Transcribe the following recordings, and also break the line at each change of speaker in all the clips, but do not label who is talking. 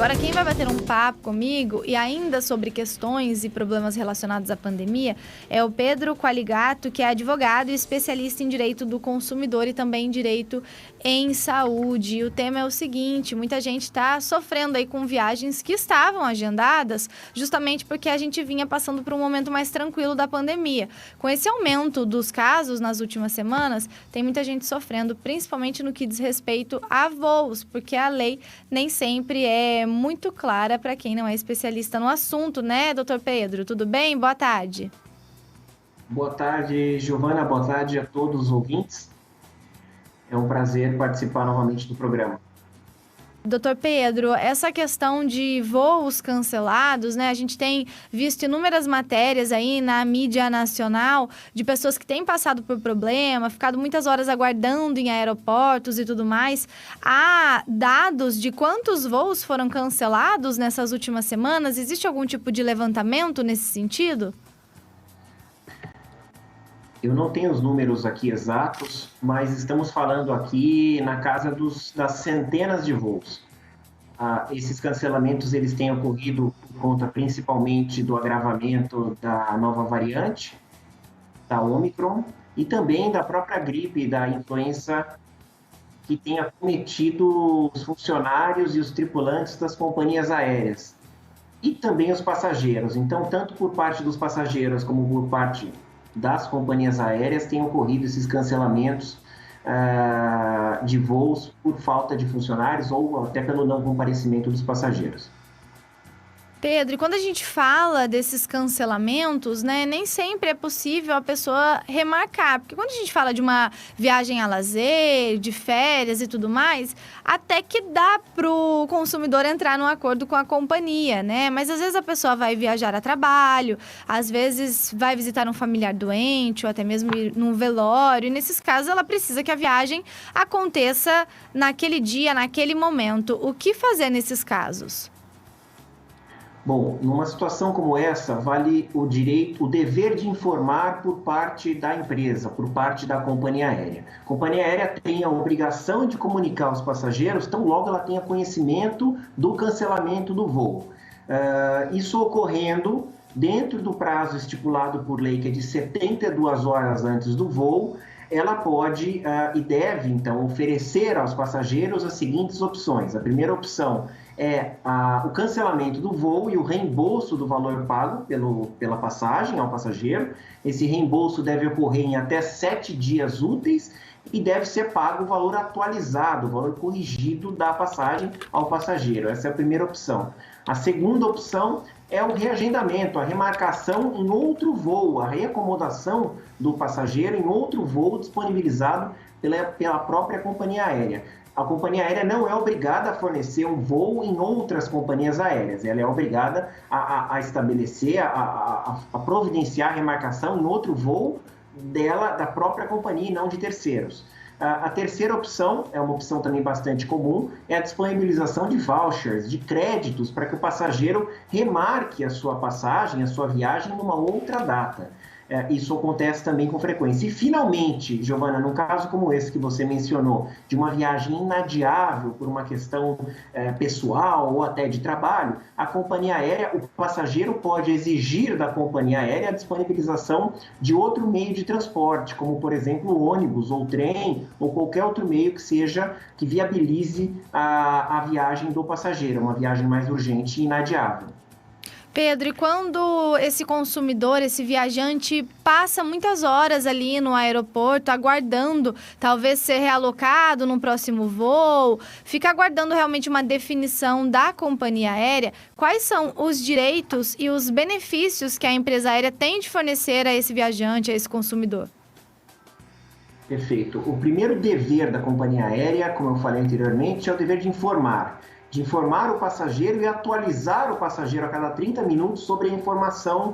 Agora, quem vai bater um papo comigo e ainda sobre questões e problemas relacionados à pandemia é o Pedro Qualigato, que é advogado e especialista em direito do consumidor e também em direito em saúde. E o tema é o seguinte: muita gente está sofrendo aí com viagens que estavam agendadas justamente porque a gente vinha passando por um momento mais tranquilo da pandemia. Com esse aumento dos casos nas últimas semanas, tem muita gente sofrendo, principalmente no que diz respeito a voos, porque a lei nem sempre é muito clara para quem não é especialista no assunto, né, doutor Pedro? Tudo bem? Boa tarde.
Boa tarde, Giovana. Boa tarde a todos os ouvintes. É um prazer participar novamente do programa.
Doutor Pedro, essa questão de voos cancelados, né? A gente tem visto inúmeras matérias aí na mídia nacional de pessoas que têm passado por problema, ficado muitas horas aguardando em aeroportos e tudo mais. Há dados de quantos voos foram cancelados nessas últimas semanas? Existe algum tipo de levantamento nesse sentido?
Eu não tenho os números aqui exatos, mas estamos falando aqui na casa das centenas de voos. Esses cancelamentos eles têm ocorrido por conta principalmente do agravamento da nova variante, da Omicron, e também da própria gripe, da influenza, que tem acometido os funcionários e os tripulantes das companhias aéreas, e também os passageiros. Então, tanto por parte dos passageiros como por parte das companhias aéreas, têm ocorrido esses cancelamentos de voos por falta de funcionários ou até pelo não comparecimento dos passageiros.
Pedro, e quando a gente fala desses cancelamentos, né, nem sempre é possível a pessoa remarcar, porque quando a gente fala de uma viagem a lazer, de férias e tudo mais, até que dá para o consumidor entrar num acordo com a companhia, né? Mas às vezes a pessoa vai viajar a trabalho, às vezes vai visitar um familiar doente ou até mesmo ir num velório, e nesses casos ela precisa que a viagem aconteça naquele dia, naquele momento. O que fazer nesses casos?
Bom, numa situação como essa, vale o dever de informar por parte da empresa, por parte da companhia aérea. A companhia aérea tem a obrigação de comunicar aos passageiros, tão logo ela tenha conhecimento do cancelamento do voo. Isso ocorrendo dentro do prazo estipulado por lei, que é de 72 horas antes do voo, ela pode e deve, então, oferecer aos passageiros as seguintes opções. A primeira opção é o cancelamento do voo e o reembolso do valor pago pela passagem ao passageiro. Esse reembolso deve ocorrer em até 7 dias úteis e deve ser pago o valor atualizado, o valor corrigido da passagem ao passageiro. Essa é a primeira opção. A segunda opção é o reagendamento, a remarcação em outro voo, a reacomodação do passageiro em outro voo disponibilizado pela própria companhia aérea. A companhia aérea não é obrigada a fornecer um voo em outras companhias aéreas. Ela é obrigada a estabelecer, a providenciar a remarcação em outro voo da própria companhia e não de terceiros. A terceira opção, é uma opção também bastante comum, é a disponibilização de vouchers, de créditos, para que o passageiro remarque a sua passagem, a sua viagem numa outra data. Isso acontece também com frequência. E, finalmente, Giovana, num caso como esse que você mencionou, de uma viagem inadiável por uma questão pessoal ou até de trabalho, a companhia aérea, o passageiro pode exigir da companhia aérea a disponibilização de outro meio de transporte, como, por exemplo, ônibus ou trem ou qualquer outro meio que viabilize a viagem do passageiro, uma viagem mais urgente e inadiável.
Pedro, e quando esse consumidor, esse viajante, passa muitas horas ali no aeroporto, aguardando talvez ser realocado no próximo voo, fica aguardando realmente uma definição da companhia aérea, quais são os direitos e os benefícios que a empresa aérea tem de fornecer a esse viajante, a esse consumidor?
Perfeito. O primeiro dever da companhia aérea, como eu falei anteriormente, é o dever de informar o passageiro e atualizar o passageiro a cada 30 minutos sobre a informação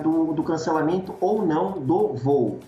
do cancelamento ou não do voo.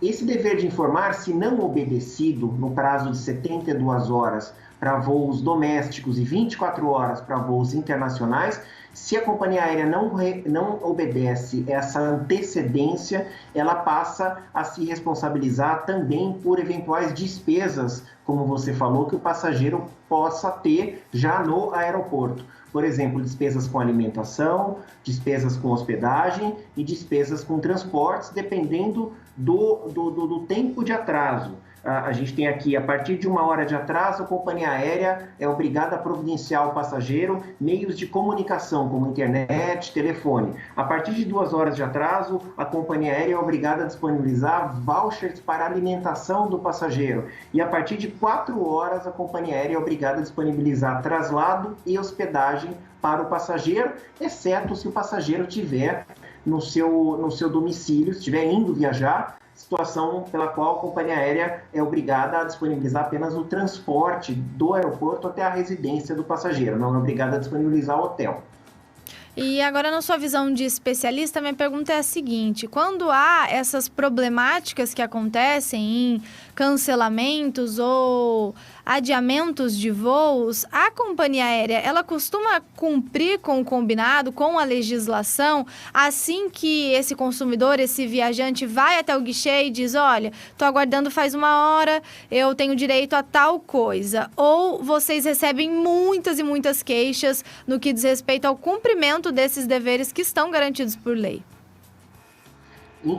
Esse dever de informar, se não obedecido no prazo de 72 horas para voos domésticos e 24 horas para voos internacionais, Se a companhia aérea não obedece essa antecedência, ela passa a se responsabilizar também por eventuais despesas, como você falou, que o passageiro possa ter já no aeroporto. Por exemplo, despesas com alimentação, despesas com hospedagem e despesas com transportes, dependendo do tempo de atraso. A gente tem aqui, a partir de 1 hora de atraso, a companhia aérea é obrigada a providenciar ao passageiro meios de comunicação, como internet, telefone. A partir de 2 horas de atraso, a companhia aérea é obrigada a disponibilizar vouchers para alimentação do passageiro. E a partir de 4 horas, a companhia aérea é obrigada a disponibilizar traslado e hospedagem para o passageiro, exceto se o passageiro estiver no seu domicílio, estiver indo viajar, situação pela qual a companhia aérea é obrigada a disponibilizar apenas o transporte do aeroporto até a residência do passageiro, não é obrigada a disponibilizar o hotel.
E agora, na sua visão de especialista, minha pergunta é a seguinte: quando há essas problemáticas que acontecem em cancelamentos ou adiamentos de voos, a companhia aérea, ela costuma cumprir com o combinado, com a legislação, assim que esse consumidor, esse viajante vai até o guichê e diz, olha, estou aguardando faz 1 hora, eu tenho direito a tal coisa. Ou vocês recebem muitas e muitas queixas no que diz respeito ao cumprimento desses deveres que estão garantidos por lei?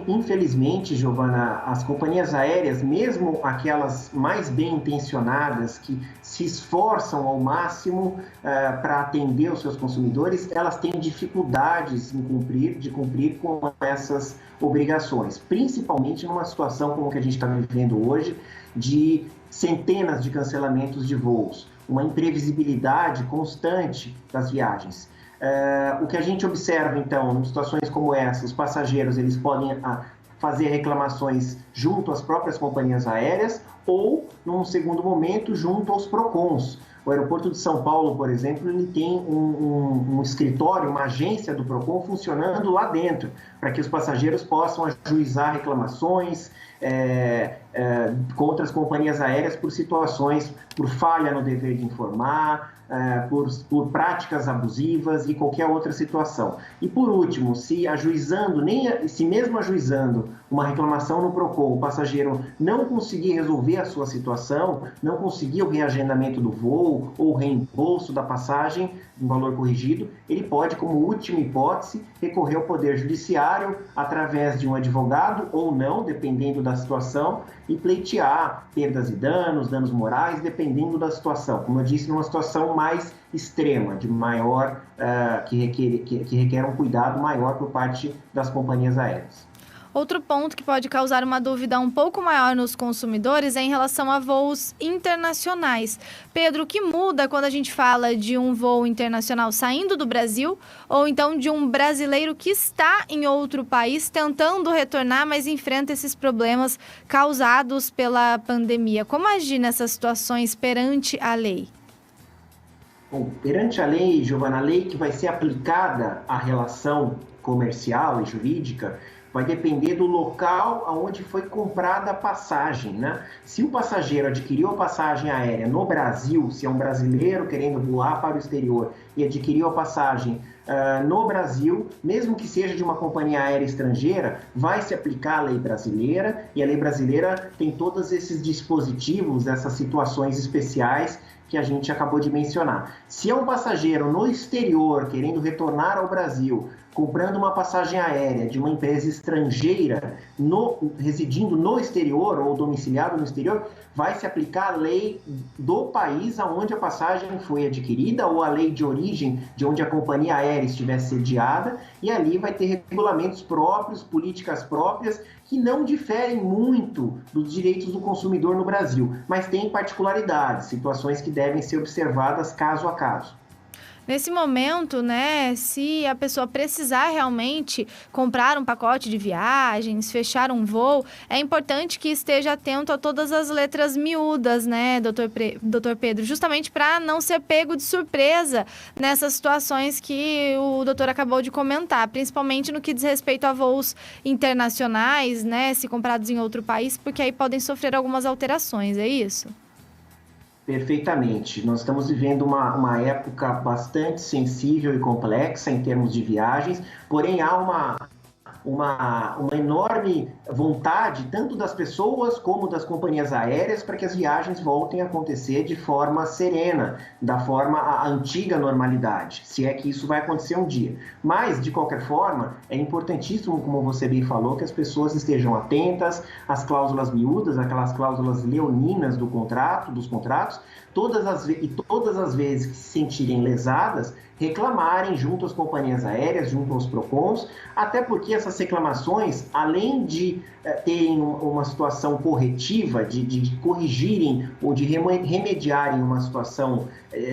Infelizmente, Giovana, as companhias aéreas, mesmo aquelas mais bem intencionadas, que se esforçam ao máximo para atender os seus consumidores, elas têm dificuldades de cumprir com essas obrigações, principalmente numa situação como que a gente está vivendo hoje, de centenas de cancelamentos de voos, uma imprevisibilidade constante das viagens. O que a gente observa, então, em situações como essa, os passageiros eles podem fazer reclamações junto às próprias companhias aéreas ou, num segundo momento, junto aos PROCONs. O aeroporto de São Paulo, por exemplo, ele tem um escritório, uma agência do PROCON funcionando lá dentro, para que os passageiros possam ajuizar reclamações contra as companhias aéreas por situações, por falha no dever de informar, por práticas abusivas e qualquer outra situação. E por último, se mesmo ajuizando uma reclamação no PROCON, o passageiro não conseguir resolver a sua situação, não conseguir o reagendamento do voo ou o reembolso da passagem em valor corrigido, ele pode, como última hipótese, recorrer ao Poder Judiciário através de um advogado ou não, dependendo da situação, e pleitear perdas e danos morais, dependendo da situação. Como eu disse, numa situação mais extrema, de maior, que requer um cuidado maior por parte das companhias aéreas.
Outro ponto que pode causar uma dúvida um pouco maior nos consumidores é em relação a voos internacionais. Pedro, o que muda quando a gente fala de um voo internacional saindo do Brasil ou então de um brasileiro que está em outro país tentando retornar, mas enfrenta esses problemas causados pela pandemia? Como agir nessas situações perante a lei?
Bom, perante a lei, Giovana, a lei que vai ser aplicada à relação comercial e jurídica vai depender do local onde foi comprada a passagem, né? Se o passageiro adquiriu a passagem aérea no Brasil, se é um brasileiro querendo voar para o exterior e adquiriu a passagem no Brasil, mesmo que seja de uma companhia aérea estrangeira, vai se aplicar a lei brasileira, e a lei brasileira tem todos esses dispositivos, essas situações especiais que a gente acabou de mencionar. Se é um passageiro no exterior querendo retornar ao Brasil, comprando uma passagem aérea de uma empresa estrangeira, residindo no exterior ou domiciliado no exterior, vai se aplicar a lei do país onde a passagem foi adquirida ou a lei de origem de onde a companhia aérea estiver sediada, e ali vai ter regulamentos próprios, políticas próprias, que não diferem muito dos direitos do consumidor no Brasil, mas tem particularidades, situações que devem ser observadas caso a caso.
Nesse momento, né, se a pessoa precisar realmente comprar um pacote de viagens, fechar um voo, é importante que esteja atento a todas as letras miúdas, né, doutor Pedro, justamente para não ser pego de surpresa nessas situações que o doutor acabou de comentar, principalmente no que diz respeito a voos internacionais, né, se comprados em outro país, porque aí podem sofrer algumas alterações, é isso?
Perfeitamente. Nós estamos vivendo uma época bastante sensível e complexa em termos de viagens, porém há uma enorme vontade, tanto das pessoas como das companhias aéreas, para que as viagens voltem a acontecer de forma serena, da forma a antiga normalidade, se é que isso vai acontecer um dia. Mas, de qualquer forma, é importantíssimo, como você bem falou, que as pessoas estejam atentas às cláusulas miúdas, aquelas cláusulas leoninas dos contratos, todas as vezes que se sentirem lesadas, reclamarem junto às companhias aéreas, junto aos PROCONs, até porque essas reclamações, além de terem uma situação corretiva, de corrigirem ou de remediarem uma situação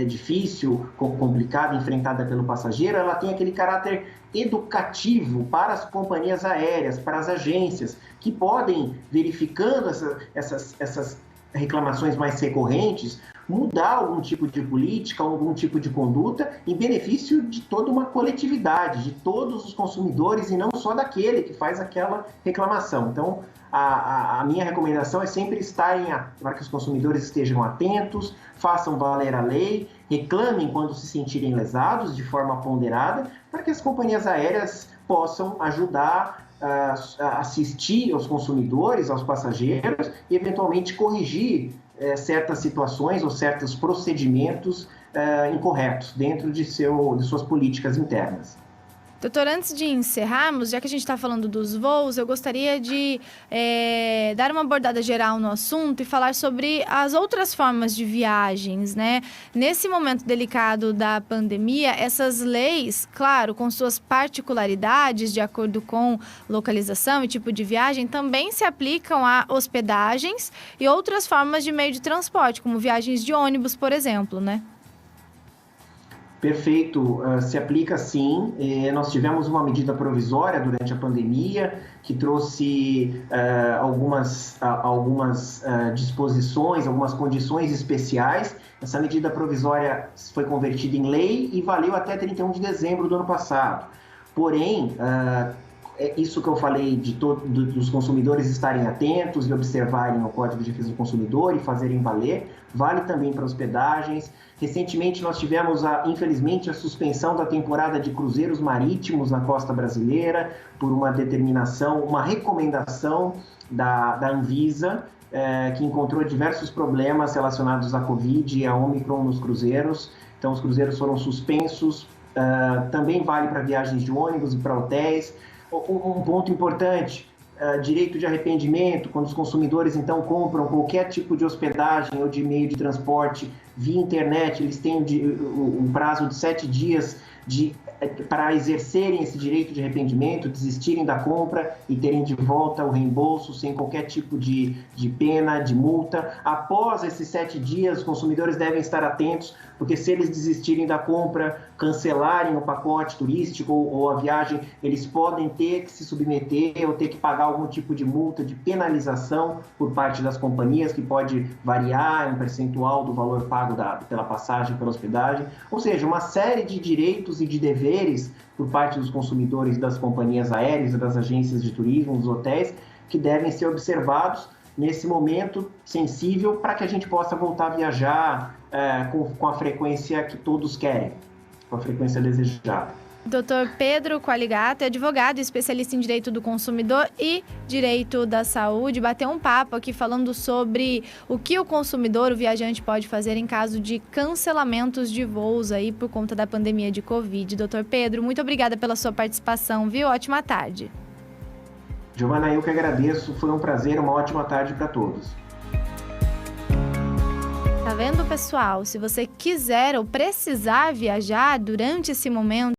difícil, complicada, enfrentada pelo passageiro, ela tem aquele caráter educativo para as companhias aéreas, para as agências, que podem, verificando essas reclamações mais recorrentes, mudar algum tipo de política, algum tipo de conduta em benefício de toda uma coletividade, de todos os consumidores e não só daquele que faz aquela reclamação. Então, a minha recomendação é sempre para que os consumidores estejam atentos, façam valer a lei, reclamem quando se sentirem lesados de forma ponderada, para que as companhias aéreas possam ajudar a assistir aos consumidores, aos passageiros e eventualmente corrigir certas situações ou certos procedimentos incorretos dentro de suas políticas internas.
Doutor, antes de encerrarmos, já que a gente está falando dos voos, eu gostaria de dar uma abordada geral no assunto e falar sobre as outras formas de viagens, né? Nesse momento delicado da pandemia, essas leis, claro, com suas particularidades de acordo com localização e tipo de viagem, também se aplicam a hospedagens e outras formas de meio de transporte, como viagens de ônibus, por exemplo, né?
Perfeito, se aplica sim. Nós tivemos uma medida provisória durante a pandemia que trouxe algumas disposições, algumas condições especiais. Essa medida provisória foi convertida em lei e valeu até 31 de dezembro do ano passado. Porém, isso que eu falei dos consumidores estarem atentos e observarem o Código de Defesa do Consumidor e fazerem valer, vale também para hospedagens. Recentemente nós tivemos, infelizmente, a suspensão da temporada de cruzeiros marítimos na costa brasileira por uma determinação, uma recomendação da Anvisa, que encontrou diversos problemas relacionados à Covid e à Omicron nos cruzeiros. Então os cruzeiros foram suspensos. Também vale para viagens de ônibus e para hotéis. Um ponto importante, direito de arrependimento, quando os consumidores então compram qualquer tipo de hospedagem ou de meio de transporte via internet, eles têm um prazo de 7 dias para exercerem esse direito de arrependimento, desistirem da compra e terem de volta o reembolso sem qualquer tipo de pena, de multa. Após esses 7 dias, os consumidores devem estar atentos, porque se eles desistirem da compra, cancelarem o pacote turístico ou a viagem, eles podem ter que se submeter ou ter que pagar algum tipo de multa, de penalização por parte das companhias, que pode variar em percentual do valor pago pela passagem, pela hospedagem. Ou seja, uma série de direitos e de deveres por parte dos consumidores das companhias aéreas, das agências de turismo, dos hotéis, que devem ser observados nesse momento sensível para que a gente possa voltar a viajar com a frequência que todos querem, com a frequência desejada.
Dr. Pedro Qualigato é advogado e especialista em direito do consumidor e direito da saúde. Bateu um papo aqui falando sobre o que o consumidor, o viajante, pode fazer em caso de cancelamentos de voos aí por conta da pandemia de Covid. Dr. Pedro, muito obrigada pela sua participação, viu? Ótima tarde.
Giovana, eu que agradeço. Foi um prazer, uma ótima tarde para todos.
Tá vendo, pessoal? Se você quiser ou precisar viajar durante esse momento,